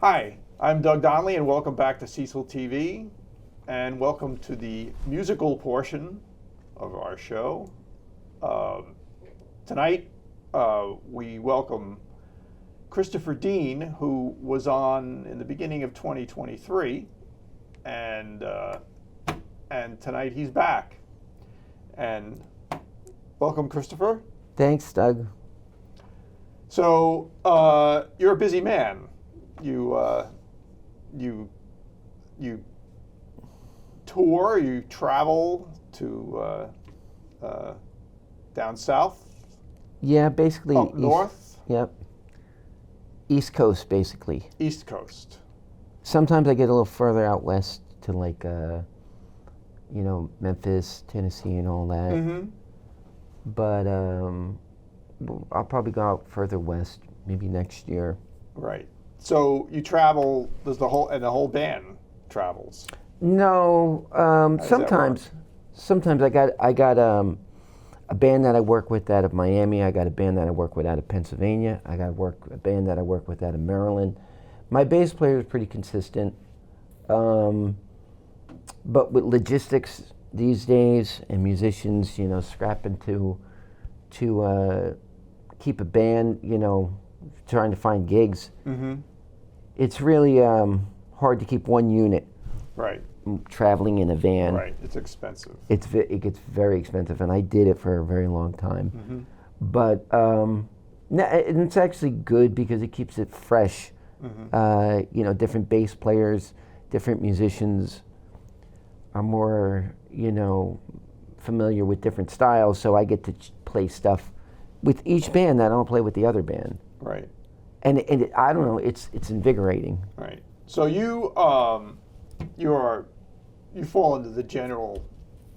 Hi, I'm Doug Donnelly, and welcome back to Cecil TV, and welcome to the musical portion of our show. Tonight, we welcome Christopher Dean, who was on in the beginning of 2023, and tonight he's back. And welcome, Christopher. Thanks, Doug. So you're a busy man. You tour, you travel to down south. Yeah, basically. Up north. Yep. East Coast, basically. East Coast. Sometimes I get a little further out west to Memphis, Tennessee, and all that. Mm-hmm. But I'll probably go out further west, maybe next year. Right. So you travel. There's the whole band travels. No, sometimes I got a band that I work with out of Miami. I got a band that I work with out of Pennsylvania. I got a band that I work with out of Maryland. My bass player is pretty consistent, but with logistics these days and musicians, scrapping to keep a band, trying to find gigs. Mm-hmm. It's really hard to keep one unit. Right. Traveling in a van. Right. It's expensive. It gets very expensive, and I did it for a very long time. Mm-hmm. But it's actually good because it keeps it fresh. Mm-hmm. Different bass players, different musicians are more, familiar with different styles, so I get to play stuff with each band that I don't play with the other band. Right. And I don't know, it's invigorating. Right. So you fall into the general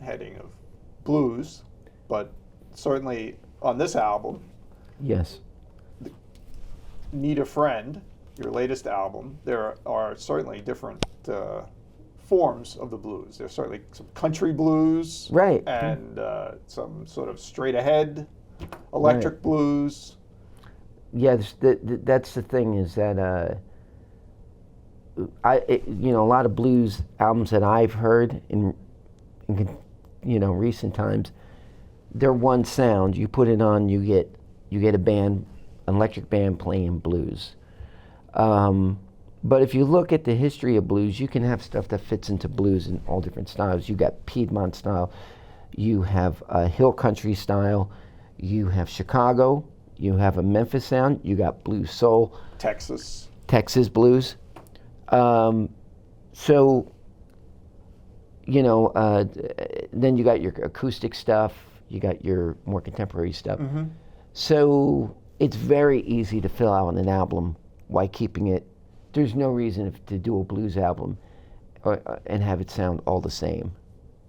heading of blues, but certainly on this album, Yes. Need a Friend, your latest album, there are certainly different forms of the blues. There's certainly some country blues, Right. and some sort of straight ahead electric blues. Yeah, that's the thing is that a lot of blues albums that I've heard in recent times, they're one sound. You put it on, you get a band, an electric band playing blues. But if you look at the history of blues, you can have stuff that fits into blues in all different styles. You got Piedmont style, you have a hill country style, you have Chicago, you have a Memphis sound, you got blues soul, Texas blues. Then you got your acoustic stuff, you got your more contemporary stuff. Mm-hmm. So it's very easy to fill out an album while keeping it. There's no reason to do a blues album and have it sound all the same.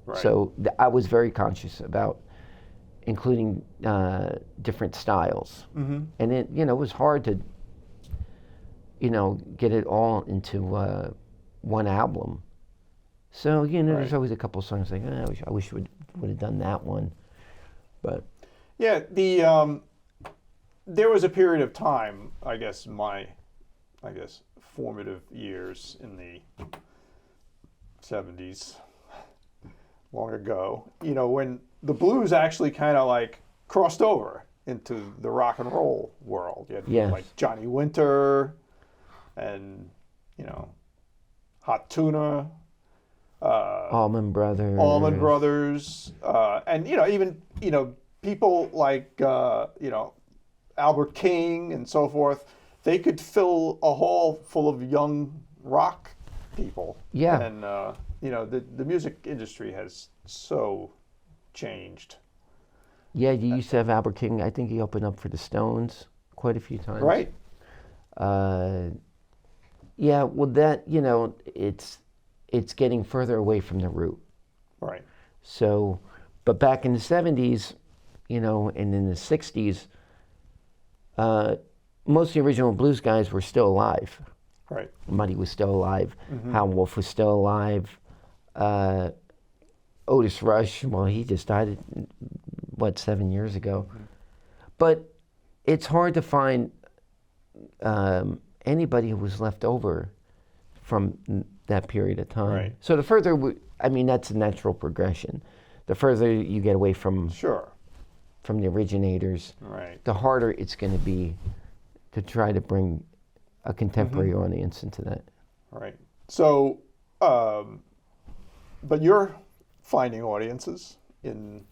Right. So I was very conscious about including different styles. Mm-hmm. And it was hard to get it all into one album. So there's always a couple songs like I wish would have done that one, but yeah, there was a period of time, I guess formative years in the 70s, long ago, when the blues actually kind of like crossed over into the rock and roll world. You had Yes. like Johnny Winter and, Hot Tuna, Allman Brothers. And, even, people like, Albert King and so forth. They could fill a hall full of young rock people. Yeah. And, the music industry has so changed. Yeah, you used to have Albert King. I think he opened up for the Stones quite a few times. Right. Yeah, well, that, it's getting further away from the root. Right. So, but back in the 70s, and in the 60s, most of the original blues guys were still alive. Right. Muddy was still alive. Mm-hmm. Howlin' Wolf was still alive. Otis Rush, well, he just died, 7 years ago. Mm-hmm. But it's hard to find anybody who was left over from that period of time. Right. So the further, I mean, that's a natural progression. The further you get away from Sure. from the originators, Right. the harder it's going to be to try to bring a contemporary audience into that. Right. So, but you're finding audiences in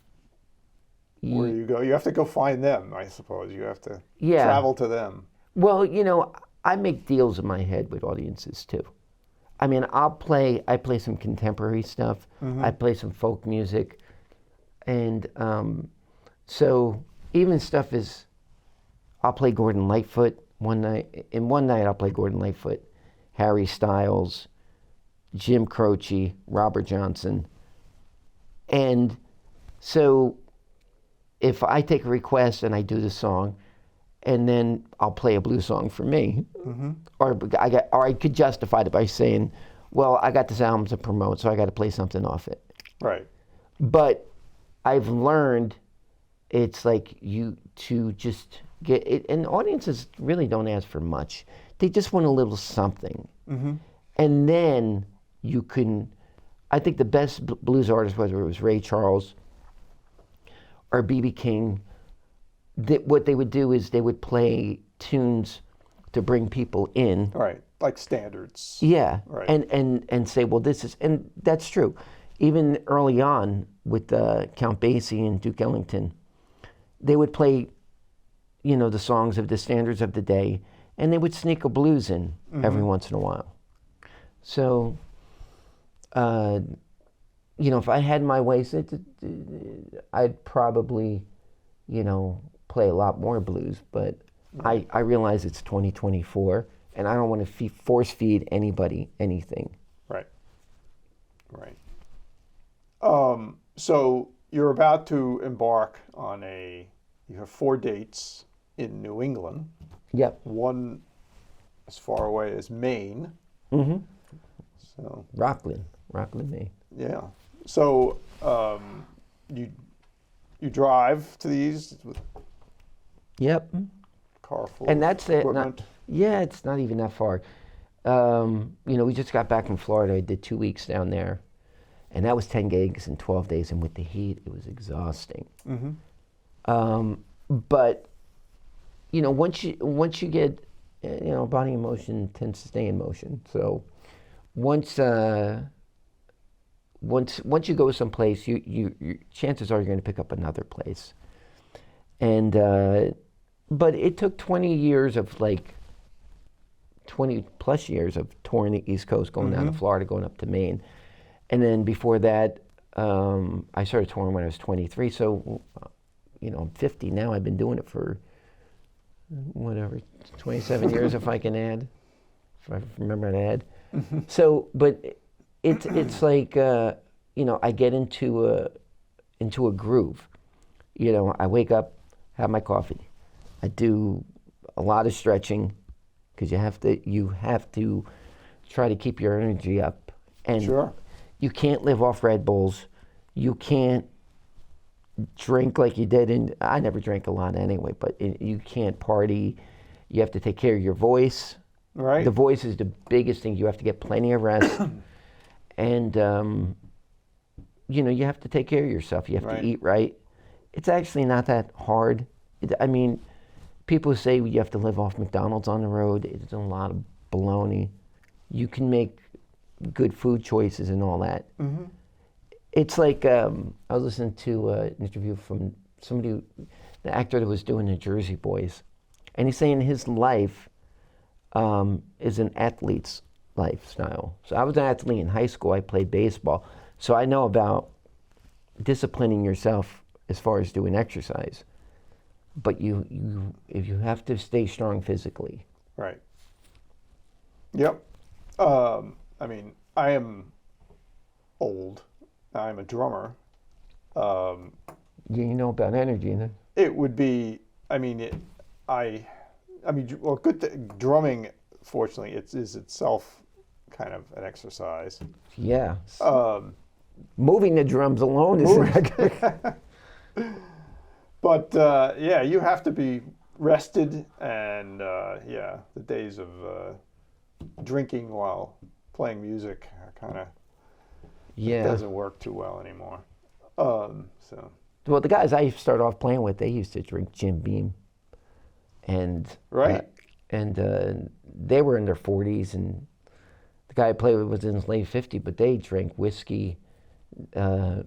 where you go. You have to go find them, I suppose. You have to Yeah. travel to them. Well, I make deals in my head with audiences too. I mean, I play some contemporary stuff. I play some folk music. And so even stuff is, I'll play Gordon Lightfoot one night. In one night, I'll play Gordon Lightfoot, Harry Styles, Jim Croce, Robert Johnson. And so if I take a request and I do the song, and then I'll play a blues song for me, or I could justify it by saying, well, I got this album to promote, so I got to play something off it. Right. But I've learned it's like you to just get it, and audiences really don't ask for much. They just want a little something. And then you can, I think the best blues artist, whether it was Ray Charles or B.B. King, what they would do is they would play tunes to bring people in. Right. Like standards. Yeah. Right. And say, well, this is, and that's true. Even early on with Count Basie and Duke Ellington, they would play, the songs of the standards of the day, and they would sneak a blues in every once in a while. So, if I had my way, I'd probably, play a lot more blues, but I realize it's 2024, and I don't want to force feed anybody anything. Right. Right. So you're about to embark on you have 4 dates in New England. Yep. One as far away as Maine. So Rockland, Maine. yeah. So you drive to these with Yep. car full And that's of it. equipment? It's not even that far. We just got back from Florida. I did 2 weeks down there, and that was 10 gigs in 12 days. And with the heat, it was exhausting. But once you get, body in motion tends to stay in motion. So once you go someplace, you chances are you're going to pick up another place. And but it took 20 years of 20 plus years of touring the East Coast, going down to Florida, going up to Maine. And then before that, I started touring when I was 23. So, I'm 50 now. I've been doing it for 27 years if I can add, if I remember to add. So, but it's like, I get into a groove. I wake up, have my coffee. I do a lot of stretching because you have to try to keep your energy up. And Sure. you can't live off Red Bulls. You can't drink like you did. And I never drank a lot anyway, but you can't party. You have to take care of your voice. Right. The voice is the biggest thing. You have to get plenty of rest. And, you have to take care of yourself. You have Right. to eat right. It's actually not that hard. People say you have to live off McDonald's on the road. It's a lot of baloney. You can make good food choices and all that. It's like, I was listening to an interview from the actor that was doing the Jersey Boys. And he's saying his life is an athlete's lifestyle. So I was an athlete in high school. I played baseball. So I know about disciplining yourself as far as doing exercise. But if you have to stay strong physically. Right. Yep. I am old. I'm a drummer. You know about energy, then? It would be. Drumming, fortunately, is itself kind of an exercise. Yeah. Moving the drums alone is. But you have to be rested, and yeah, the days of drinking while playing music are kind of Yeah. doesn't work too well anymore. So Well, the guys I started off playing with, they used to drink Jim Beam, and right, they were in their 40s, and the guy I played with was in his late 50s, but they drank whiskey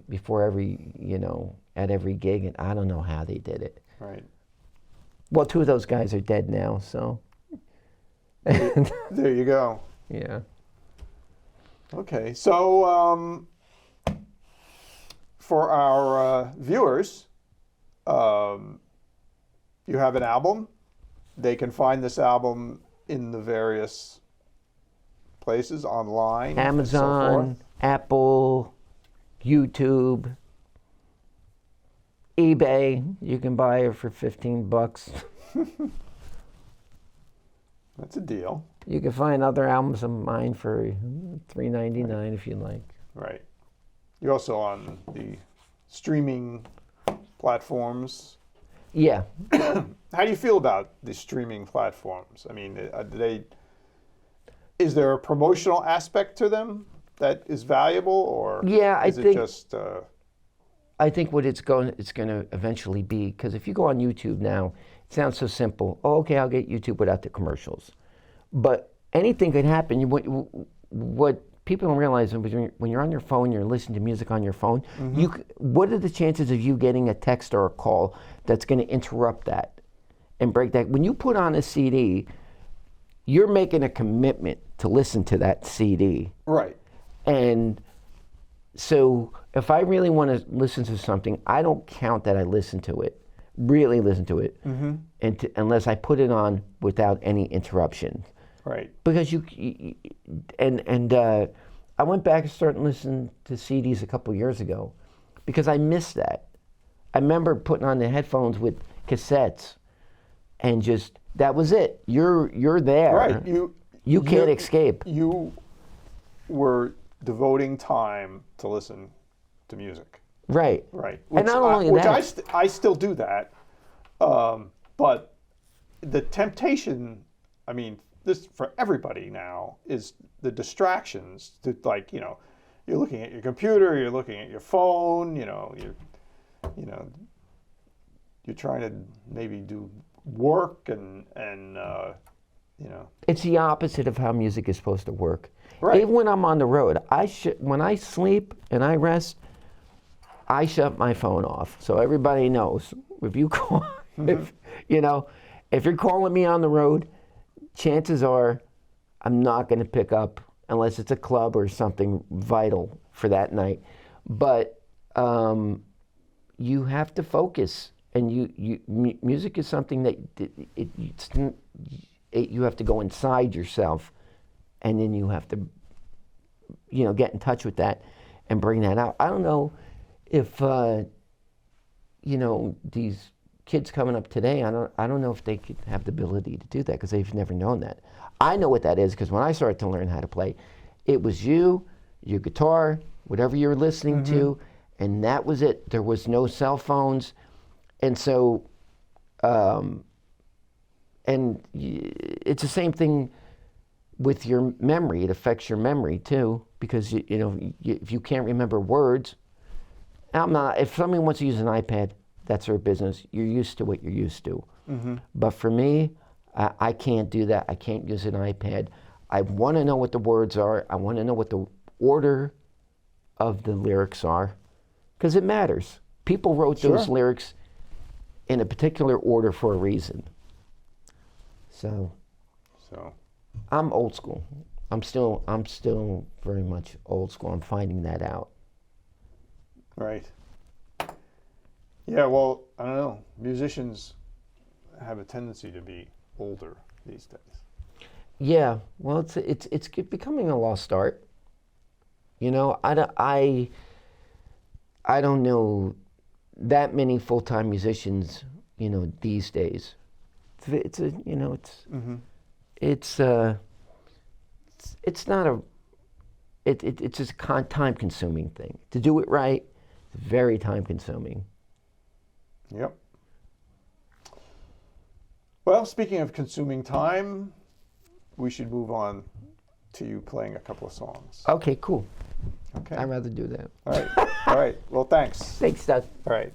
before at every gig, and I don't know how they did it. right. Well, two of those guys are dead now, so. There you go. Yeah. Okay, so for our viewers, you have an album. They can find this album in the various places online, Amazon, and so Apple, YouTube, eBay. You can buy it for $15. That's a deal. You can find other albums of mine for $3.99 if you like. Right. You're also on the streaming platforms. Yeah. How do you feel about the streaming platforms? I mean, is there a promotional aspect to them that is valuable, or Yeah, is it just? I think what it's going to eventually be, because if you go on YouTube now, it sounds so simple. Oh, okay, I'll get YouTube without the commercials. But anything could happen. What people don't realize is when you're on your phone, you're listening to music on your phone, what are the chances of you getting a text or a call that's going to interrupt that and break that? When you put on a CD, you're making a commitment to listen to that CD. Right. And so if I really want to listen to something, I don't count that I really listen to it, unless I put it on without any interruption. Right. Because I went back and started listening to CDs a couple years ago because I missed that. I remember putting on the headphones with cassettes and just, that was it. You're there. Right. You can't escape. You were devoting time to listen to music. Right. Right. And not only that. I still do that. But the temptation, I mean, this for everybody now is the distractions to, like, you're looking at your computer, you're looking at your phone, you're trying to maybe do work and It's the opposite of how music is supposed to work. Right. Even when I'm on the road, when I sleep and I rest, I shut my phone off. So everybody knows. If you call, if you're calling me on the road, chances are I'm not going to pick up unless it's a club or something vital for that night. But you have to focus, and music is something that you have to go inside yourself, and then you have to, get in touch with that and bring that out. I don't know if these kids coming up today, I don't know if they could have the ability to do that because they've never known that. I know what that is because when I started to learn how to play, it was your guitar, whatever you were listening to, and that was it. There was no cell phones, and so, it's the same thing with your memory. It affects your memory too because if you can't remember words, if somebody wants to use an iPad, that's their business. You're used to what you're used to. But for me, I can't do that. I can't use an iPad. I want to know what the words are. I want to know what the order of the lyrics are because it matters. People wrote those lyrics in a particular order for a reason. So I'm old school. I'm still very much old school. I'm finding that out. Right. Yeah, well, I don't know. Musicians have a tendency to be older these days. Yeah, well, it's becoming a lost art. I don't know that many full-time musicians, these days. It's just a time-consuming thing. To do it right, it's very time-consuming. Yep. Well, speaking of consuming time, we should move on to you playing a couple of songs. Okay, cool. Okay. I'd rather do that. All right. All right. Well, thanks. Thanks, Doug. All right.